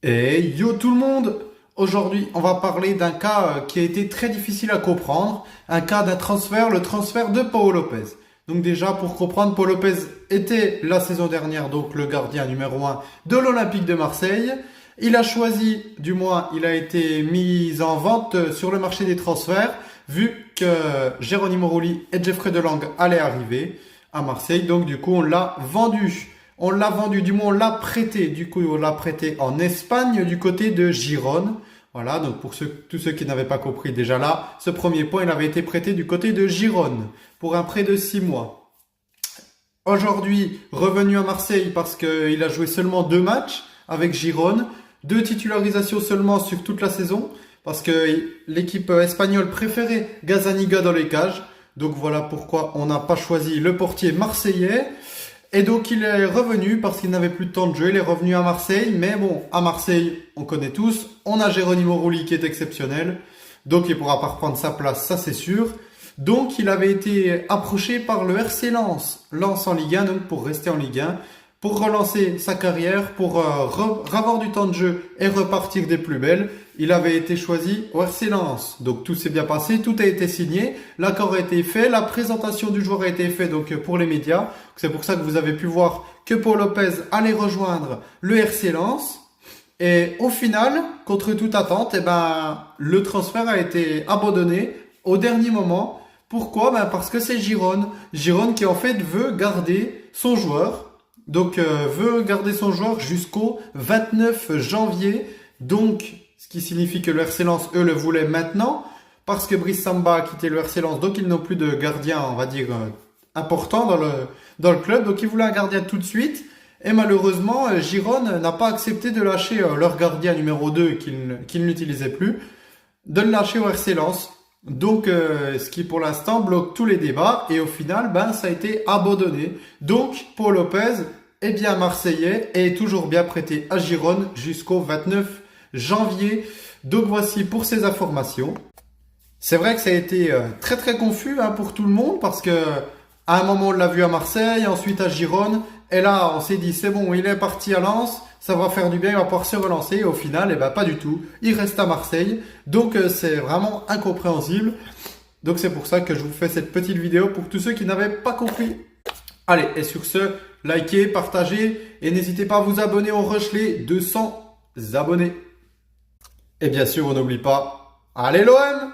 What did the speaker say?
Et yo tout le monde! Aujourd'hui, on va parler d'un cas qui a été très difficile à comprendre, un cas d'un transfert, le transfert de Pau Lopez. Donc déjà, pour comprendre, Pau Lopez était la saison dernière donc le gardien numéro 1 de l'Olympique de Marseille. Il a choisi, du moins, il a été mis en vente sur le marché des transferts, vu que Geronimo Rulli et Jeffrey Delang allaient arriver à Marseille. Donc du coup, on l'a vendu. On l'a vendu, du moins on l'a prêté. Du coup, on l'a prêté en Espagne du côté de Gérone. Voilà, donc pour tous ceux qui n'avaient pas compris déjà là, ce premier point, il avait été prêté du côté de Gérone pour un prêt de 6 mois. Aujourd'hui, revenu à Marseille parce qu'il a joué seulement 2 matchs avec Gérone, 2 titularisations seulement sur toute la saison, parce que l'équipe espagnole préférait Gazzaniga dans les cages. Donc voilà pourquoi on n'a pas choisi le portier marseillais. Et donc il est revenu parce qu'il n'avait plus de temps de jeu, il est revenu à Marseille, mais bon, à Marseille, on connaît tous, on a Geronimo Rulli qui est exceptionnel, donc il ne pourra pas reprendre sa place, ça c'est sûr. Donc il avait été approché par le RC Lens, Lens en Ligue 1, donc pour rester en Ligue 1, pour relancer sa carrière, pour avoir du temps de jeu et repartir des plus belles. Il avait été choisi au RC Lens. Donc tout s'est bien passé, tout a été signé, l'accord a été fait, la présentation du joueur a été faite donc pour les médias. C'est pour ça que vous avez pu voir que Pau Lopez allait rejoindre le RC Lens. Et au final, contre toute attente, le transfert a été abandonné au dernier moment. Pourquoi? Parce que c'est Gérone. Gérone qui en fait veut garder son joueur. Donc veut garder son joueur jusqu'au 29 janvier. Donc ce qui signifie que le RC Lens, eux, le voulaient maintenant. Parce que Brice Samba a quitté le RC Lens. Donc ils n'ont plus de gardien, on va dire, important dans le club. Donc ils voulaient un gardien tout de suite. Et malheureusement, Gérone n'a pas accepté de lâcher leur gardien numéro 2 qu'ils n'utilisaient plus. De le lâcher au RC Lens. Donc, ce qui pour l'instant bloque tous les débats et au final, ça a été abandonné. Donc, Pau Lopez est bien marseillais et est toujours bien prêté à Gérone jusqu'au 29 janvier. Donc, voici pour ces informations. C'est vrai que ça a été très très confus pour tout le monde parce que à un moment on l'a vu à Marseille, ensuite à Gérone et là on s'est dit c'est bon, il est parti à Lens. Ça va faire du bien, il va pouvoir se relancer. Et au final, pas du tout. Il reste à Marseille. Donc, c'est vraiment incompréhensible. Donc, c'est pour ça que je vous fais cette petite vidéo pour tous ceux qui n'avaient pas compris. Allez, et sur ce, likez, partagez et n'hésitez pas à vous abonner. On rush les 200 abonnés. Et bien sûr, on n'oublie pas, allez l'OM!